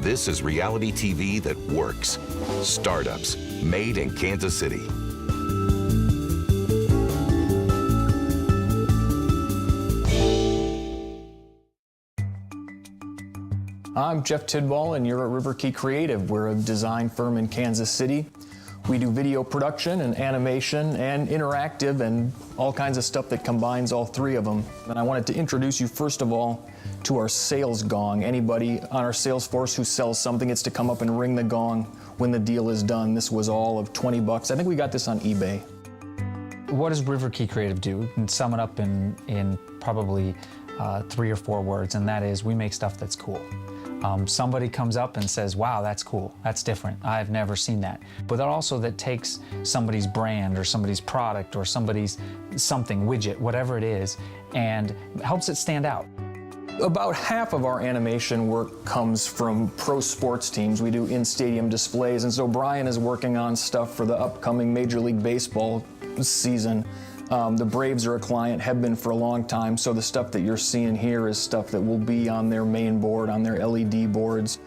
This is reality TV that works. Startups, made in Kansas City. I'm Jeff Tidball, and you're at River Key Creative. We're a design firm in Kansas City. We do video production and animation and interactive and all kinds of stuff that combines all three of them. And I wanted to introduce you first of all to our sales gong. Anybody on our sales force who sells something gets to come up and ring the gong when the deal is done. This was all of 20 bucks. I think we got this on eBay. What does River Key Creative do? We can sum it up in probably 3 or 4 words, and that is we make stuff that's cool. Somebody comes up and says, wow, that's cool, that's different, I've never seen that. But also that takes somebody's brand or somebody's product or somebody's something, widget, whatever it is, and helps it stand out. About half of our animation work comes from pro sports teams. We do in-stadium displays, and so Brian is working on stuff for the upcoming Major League Baseball season. The Braves are a client, have been for a long time, so the stuff that you're seeing here is stuff that will be on their main board, on their LED boards,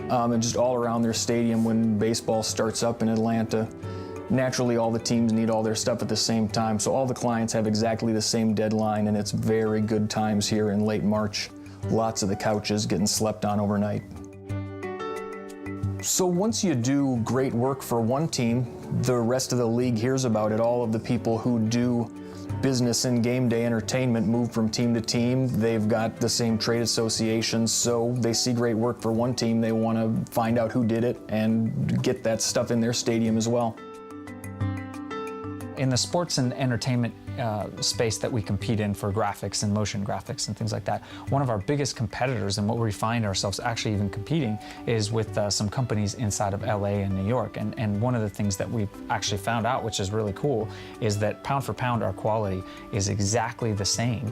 and just all around their stadium when baseball starts up in Atlanta. Naturally, all the teams need all their stuff at the same time, so all the clients have exactly the same deadline, and it's very good times here in late March. Lots of the couches getting slept on overnight. So once you do great work for one team, the rest of the league hears about it. All of the people who do business in game day entertainment move from team to team. They've got the same trade associations, so they see great work for one team. They want to find out who did it and get that stuff in their stadium as well. In the sports and entertainment space that we compete in for graphics and motion graphics and things like that, one of our biggest competitors and what we find ourselves actually even competing is with some companies inside of LA and New York. And one of the things that we've actually found out, which is really cool, is that pound for pound our quality is exactly the same,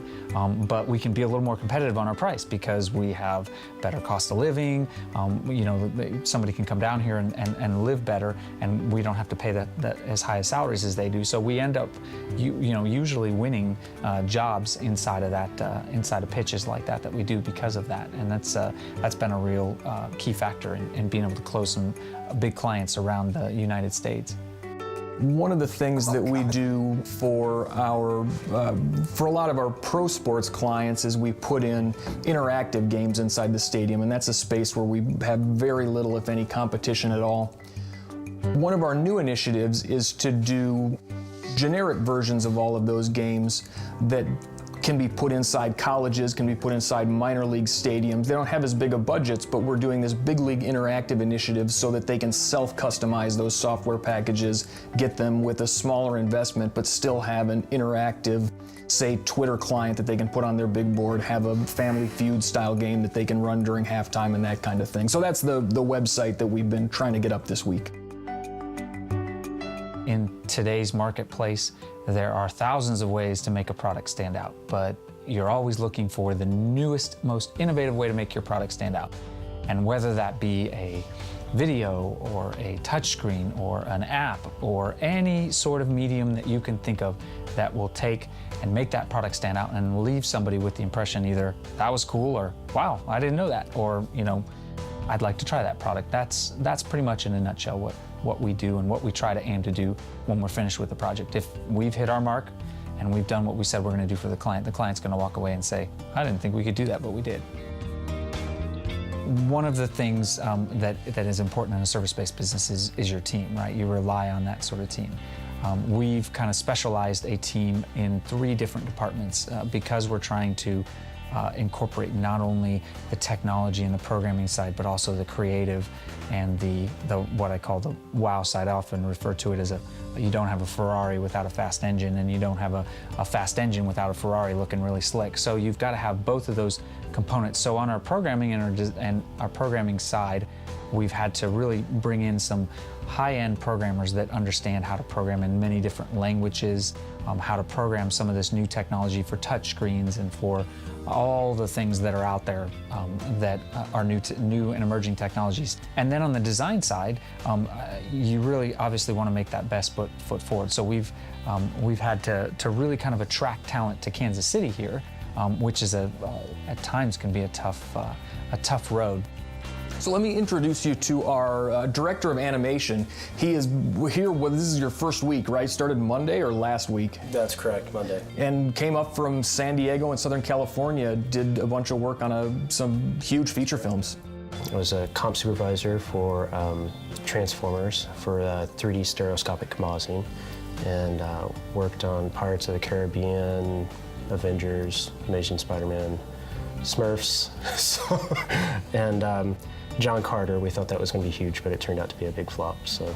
but we can be a little more competitive on our price because we have better cost of living. You know, somebody can come down here and live better, and we don't have to pay that as high as salaries as they do. So we end up, usually winning jobs inside of that, inside of pitches like that we do because of that, and that's been a real key factor in being able to close some big clients around the United States. One of the things that we do for for a lot of our pro sports clients is we put in interactive games inside the stadium, and that's a space where we have very little, if any, competition at all. One of our new initiatives is to do generic versions of all of those games that can be put inside colleges, can be put inside minor league stadiums. They don't have as big of budgets, but we're doing this big league interactive initiative so that they can self-customize those software packages, get them with a smaller investment, but still have an interactive, say, Twitter client that they can put on their big board, have a Family Feud style game that they can run during halftime and that kind of thing. So that's the website that we've been trying to get up this week. In today's marketplace, there are thousands of ways to make a product stand out, but you're always looking for the newest, most innovative way to make your product stand out. And whether that be a video or a touchscreen or an app or any sort of medium that you can think of that will take and make that product stand out and leave somebody with the impression either that was cool or wow, I didn't know that, or I'd like to try that product. That's pretty much in a nutshell what we do and what we try to aim to do when we're finished with the project. If we've hit our mark and we've done what we said we're going to do for the client's going to walk away and say, I didn't think we could do that, but we did. One of the things that is important in a service-based business is your team, right? You rely on that sort of team. We've kind of specialized a team in 3 different departments because we're trying to incorporate not only the technology and the programming side, but also the creative and the what I call the wow side. I often refer to it as you don't have a Ferrari without a fast engine, and you don't have a fast engine without a Ferrari looking really slick. So you've got to have both of those components. So on our programming and our programming side, we've had to really bring in some high-end programmers that understand how to program in many different languages, how to program some of this new technology for touch screens and for all the things that are out there that are new and emerging technologies. And then on the design side, you really obviously want to make that best foot forward. So we've had to really kind of attract talent to Kansas City here, which is at times can be a tough road. So let me introduce you to our director of animation. He is here, this is your first week, right? Started Monday or last week? That's correct, Monday. And came up from San Diego in Southern California, did a bunch of work on some huge feature films. I was a comp supervisor for Transformers for 3D stereoscopic compositing, and worked on Pirates of the Caribbean, Avengers, Amazing Spider-Man, Smurfs, and John Carter. We thought that was going to be huge, but it turned out to be a big flop. So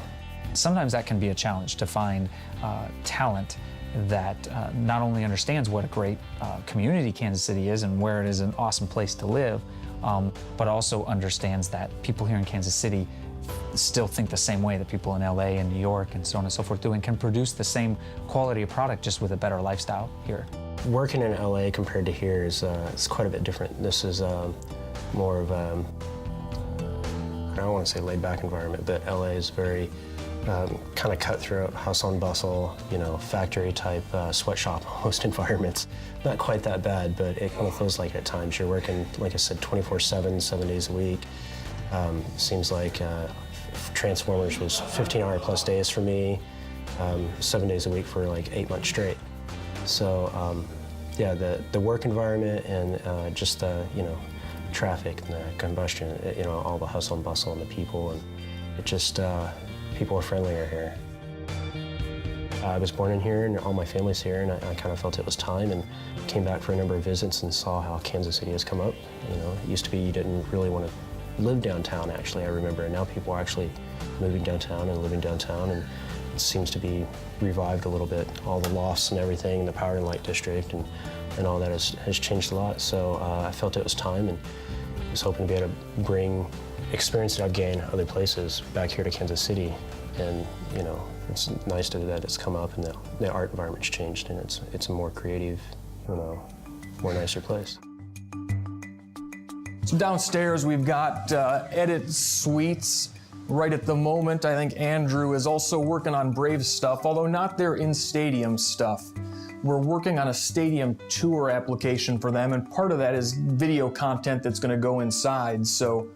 Sometimes that can be a challenge to find talent that not only understands what a great community Kansas City is and where it is an awesome place to live, but also understands that people here in Kansas City still think the same way that people in LA and New York and so on and so forth do, and can produce the same quality of product just with a better lifestyle here. working in LA compared to here is it's quite a bit different. This is more of a, I don't want to say laid back environment, but LA is very kind of cutthroat, hustle and bustle, you know, factory type sweatshop almost environments. Not quite that bad, but it kind of feels like at times you're working, like I said, 24/7, 7 days a week. Seems like Transformers was 15-hour plus days for me, 7 days a week for like 8 months straight. So yeah, the work environment and just the, you know, traffic and the combustion, you know, all the hustle and bustle and the people, and it just, people are friendlier here. I was born in here and all my family's here, and I kind of felt it was time, and came back for a number of visits and saw how Kansas City has come up. You know, it used to be you didn't really want to live downtown, actually, I remember, and now people are actually moving downtown and living downtown, and it seems to be revived a little bit. All the lofts and everything, and the Power and Light District, and all that has changed a lot. So I felt it was time, and was hoping to be able to bring experience that I've gained other places back here to Kansas City. And, you know, it's nice that it's come up and the art environment's changed, and it's a more creative, you know, more nicer place. So downstairs we've got edit suites. Right at the moment, I think Andrew is also working on Brave stuff, although not their in-stadium stuff. We're working on a stadium tour application for them, and part of that is video content that's going to go inside. So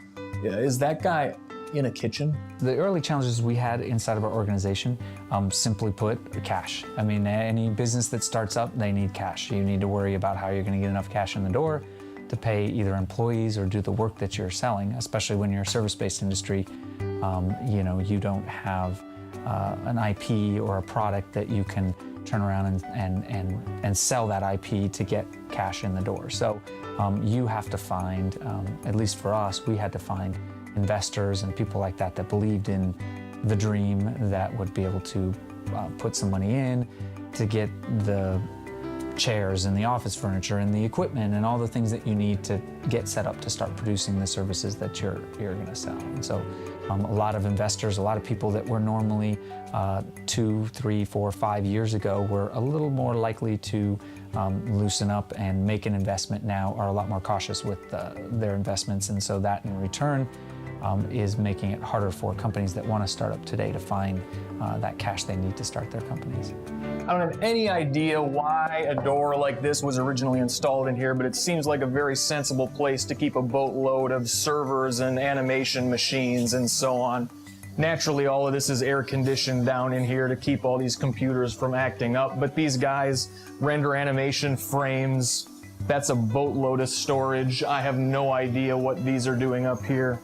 is that guy in a kitchen? The early challenges we had inside of our organization, simply put, are cash. I mean, any business that starts up, they need cash. You need to worry about how you're going to get enough cash in the door to pay either employees or do the work that you're selling, especially when you're a service-based industry. You know, you don't have an IP or a product that you can turn around and sell that IP to get cash in the door. So you have to find, at least for us, we had to find investors and people like that that believed in the dream, that would be able to put some money in to get the chairs and the office furniture and the equipment and all the things that you need to get set up to start producing the services that you're going to sell. And so a lot of investors, a lot of people that were normally 2, 3, 4, 5 years ago were a little more likely to loosen up and make an investment now, are a lot more cautious with their investments. And so that in return is making it harder for companies that want to start up today to find that cash they need to start their companies. I don't have any idea why a door like this was originally installed in here, but it seems like a very sensible place to keep a boatload of servers and animation machines and so on. Naturally, all of this is air conditioned down in here to keep all these computers from acting up, but these guys render animation frames. That's a boatload of storage. I have no idea what these are doing up here.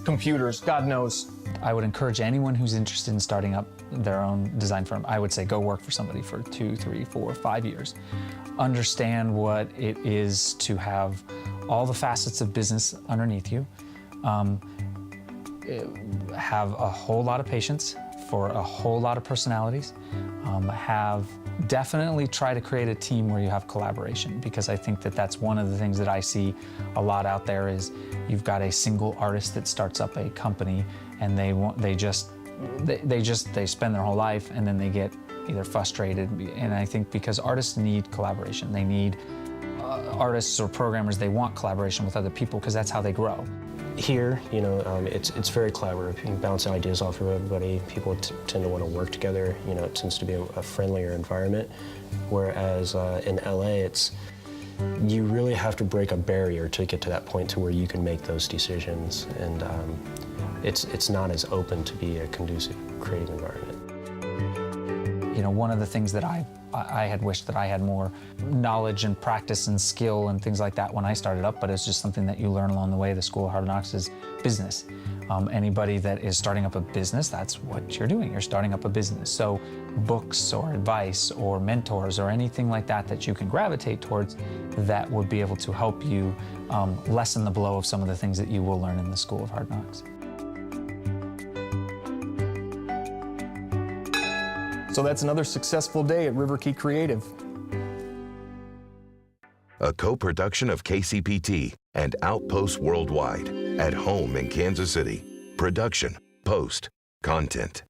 Computers, God knows. I would encourage anyone who's interested in starting up their own design firm, I would say go work for somebody for 2, 3, 4, 5 years. Understand what it is to have all the facets of business underneath you. Have a whole lot of patience for a whole lot of personalities. Definitely try to create a team where you have collaboration, because I think that that's one of the things that I see a lot out there is you've got a single artist that starts up a company and they spend their whole life and then they get either frustrated. And I think because artists need collaboration, they need artists or programmers, they want collaboration with other people because that's how they grow. Here, you know, it's very collaborative. You can bounce ideas off of everybody. People tend to want to work together. You know, it tends to be a friendlier environment. Whereas in LA, you really have to break a barrier to get to that point to where you can make those decisions, and it's not as open to be a conducive creative environment. You know, one of the things that I had wished that I had more knowledge and practice and skill and things like that when I started up, but it's just something that you learn along the way. The School of Hard Knocks is business. Anybody that is starting up a business, that's what you're doing. You're starting up a business. So books or advice or mentors or anything like that that you can gravitate towards that would be able to help you lessen the blow of some of the things that you will learn in the School of Hard Knocks. So that's another successful day at River Key Creative. A co-production of KCPT and Outpost Worldwide, at home in Kansas City. Production, post, content.